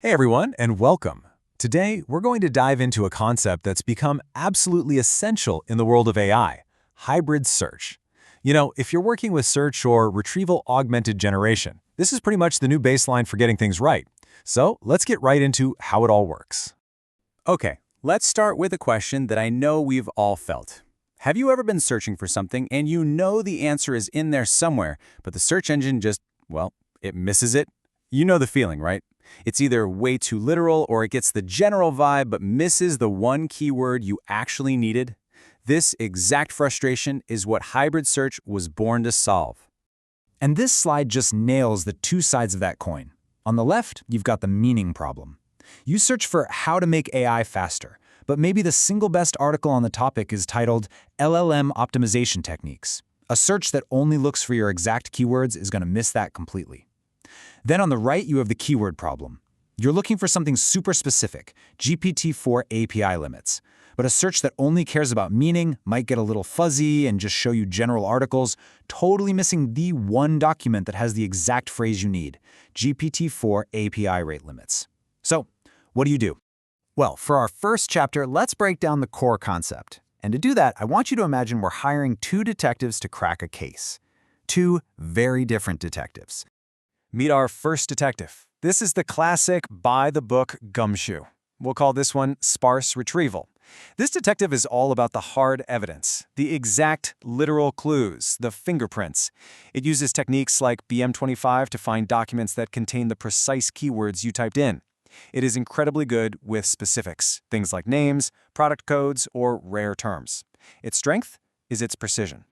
Hey everyone, and welcome. Today, we're going to dive into a concept that's become absolutely essential in the world of AI, hybrid search. If you're working with search or retrieval augmented generation, this is pretty much the new baseline for getting things right. So let's get right into how it all works. Okay, let's start with a question that I know we've all felt. Have you ever been searching for something and you know the answer is in there somewhere, but the search engine just, it misses it? You know the feeling, right? It's either way too literal or it gets the general vibe but misses the one keyword you actually needed. This exact frustration is what hybrid search was born to solve. And this slide just nails the two sides of that coin. On the left, you've got the meaning problem. You search for how to make AI faster, but maybe the single best article on the topic is titled LLM Optimization Techniques. A search that only looks for your exact keywords is going to miss that completely. Then on the right, you have the keyword problem. You're looking for something super specific, GPT-4 API limits. But a search that only cares about meaning might get a little fuzzy and just show you general articles, totally missing the one document that has the exact phrase you need, GPT-4 API rate limits. So, what do you do? Well, for our first chapter, let's break down the core concept. And to do that, I want you to imagine we're hiring two detectives to crack a case. Two very different detectives. Meet our first detective. This is the classic by-the-book gumshoe. We'll call this one sparse retrieval. This detective is all about the hard evidence, the exact literal clues, the fingerprints. It uses techniques like BM25 to find documents that contain the precise keywords you typed in. It is incredibly good with specifics, things like names, product codes, or rare terms. Its strength is its precision.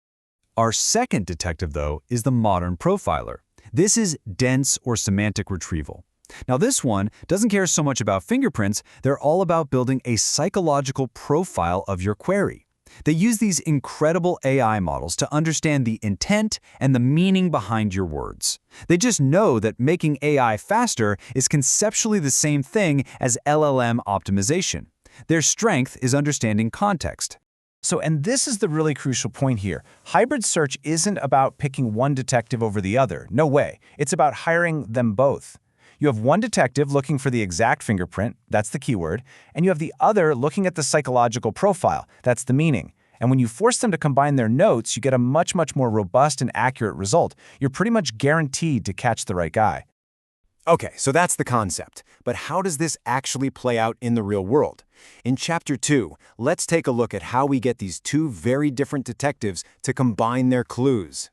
Our second detective, though, is the modern profiler. This is dense or semantic retrieval. Now this one doesn't care so much about fingerprints, they're all about building a psychological profile of your query. They use these incredible AI models to understand the intent and the meaning behind your words. They just know that making AI faster is conceptually the same thing as LLM optimization. Their strength is understanding context. And this is the really crucial point here. Hybrid search isn't about picking one detective over the other. No way. It's about hiring them both. You have one detective looking for the exact fingerprint, that's the keyword, and you have the other looking at the psychological profile, that's the meaning. And when you force them to combine their notes, you get a much more robust and accurate result. You're pretty much guaranteed to catch the right guy. Okay, so that's the concept. But how does this actually play out in the real world? In Chapter 2, let's take a look at how we get these two very different detectives to combine their clues.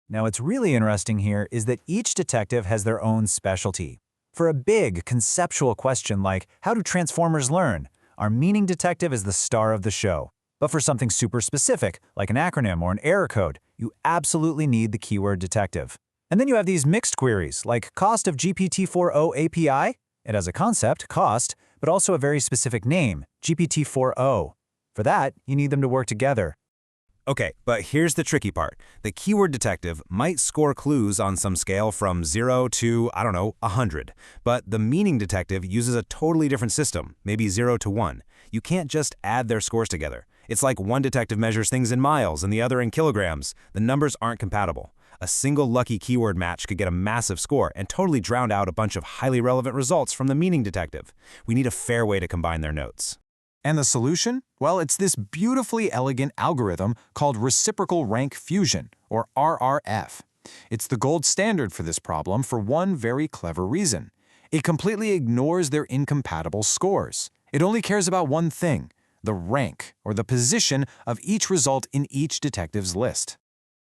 Now, what's really interesting here is that each detective has their own specialty. For a big, conceptual question like, how do transformers learn? Our meaning detective is the star of the show. But for something super specific, like an acronym or an error code, you absolutely need the keyword detective. And then you have these mixed queries, like cost of GPT-4o API. It has a concept, cost, but also a very specific name, GPT-4o. For that, you need them to work together. Okay, but here's the tricky part. The keyword detective might score clues on some scale from 0 to, 100. But the meaning detective uses a totally different system, maybe 0 to 1. You can't just add their scores together. It's like one detective measures things in miles and the other in kilograms. The numbers aren't compatible. A single lucky keyword match could get a massive score and totally drown out a bunch of highly relevant results from the meaning detective. We need a fair way to combine their notes. And the solution? Well, it's this beautifully elegant algorithm called reciprocal rank fusion, or RRF. It's the gold standard for this problem for one very clever reason. It completely ignores their incompatible scores. It only cares about one thing, the rank, or the position of each result in each detective's list.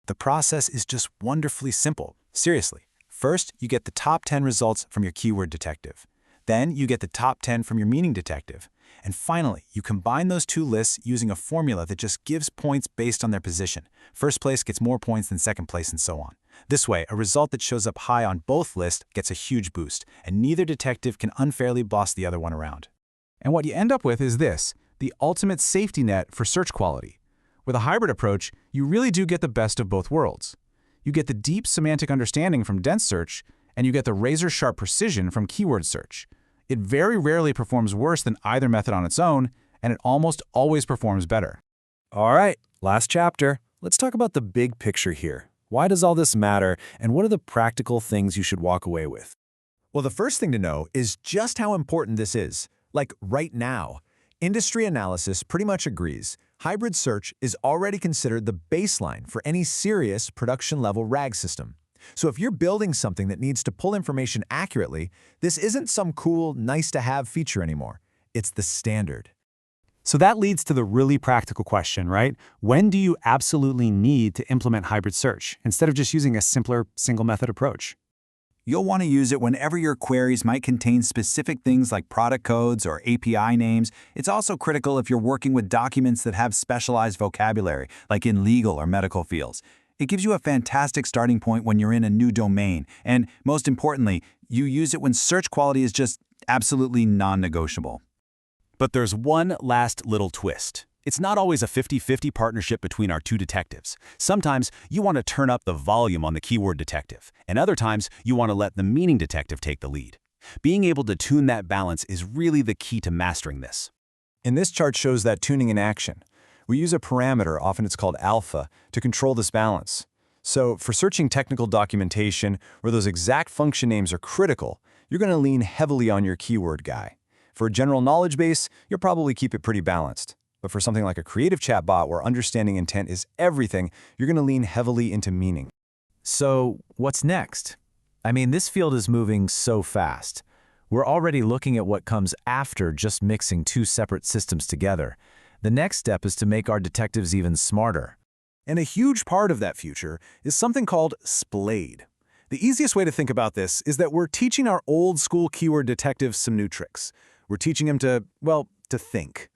The process is just wonderfully simple. Seriously. First, you get the top 10 results from your keyword detective. Then you get the top 10 from your meaning detective. And finally, you combine those two lists using a formula that just gives points based on their position. First place gets more points than second place and so on. This way, a result that shows up high on both lists gets a huge boost, and neither detective can unfairly boss the other one around. And what you end up with is this, the ultimate safety net for search quality. With a hybrid approach, you really do get the best of both worlds. You get the deep semantic understanding from dense search, and you get the razor-sharp precision from keyword search. It very rarely performs worse than either method on its own, and it almost always performs better. All right, last chapter. Let's talk about the big picture here. Why does all this matter, and what are the practical things you should walk away with? Well, the first thing to know is just how important this is. Like right now, industry analysis pretty much agrees. Hybrid search is already considered the baseline for any serious production-level RAG system. So if you're building something that needs to pull information accurately, this isn't some cool, nice-to-have feature anymore. It's the standard. So that leads to the really practical question, right? When do you absolutely need to implement hybrid search instead of just using a simpler single-method approach? You'll want to use it whenever your queries might contain specific things like product codes or API names. It's also critical if you're working with documents that have specialized vocabulary, like in legal or medical fields. It gives you a fantastic starting point when you're in a new domain. And most importantly, you use it when search quality is just absolutely non-negotiable. But there's one last little twist. It's not always a 50-50 partnership between our two detectives. Sometimes you want to turn up the volume on the keyword detective, and other times you want to let the meaning detective take the lead. Being able to tune that balance is really the key to mastering this. And this chart shows that tuning in action. We use a parameter, often it's called alpha, to control this balance. So for searching technical documentation where those exact function names are critical, you're going to lean heavily on your keyword guy. For a general knowledge base, you'll probably keep it pretty balanced. But for something like a creative chatbot where understanding intent is everything, you're going to lean heavily into meaning. So what's next? I mean, this field is moving so fast. We're already looking at what comes after just mixing two separate systems together. The next step is to make our detectives even smarter. And a huge part of that future is something called Splayed. The easiest way to think about this is that we're teaching our old-school keyword detectives some new tricks. We're teaching them to think.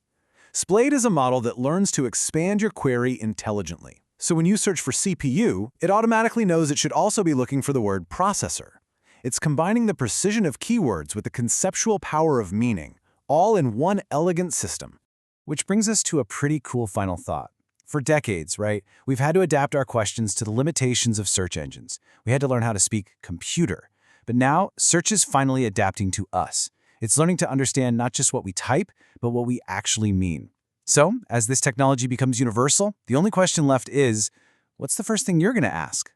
Splayed is a model that learns to expand your query intelligently. So when you search for CPU, it automatically knows it should also be looking for the word processor. It's combining the precision of keywords with the conceptual power of meaning, all in one elegant system. Which brings us to a pretty cool final thought. For decades, right, we've had to adapt our questions to the limitations of search engines. We had to learn how to speak computer. But now, search is finally adapting to us. It's learning to understand not just what we type, but what we actually mean. So, as this technology becomes universal, the only question left is, what's the first thing you're going to ask?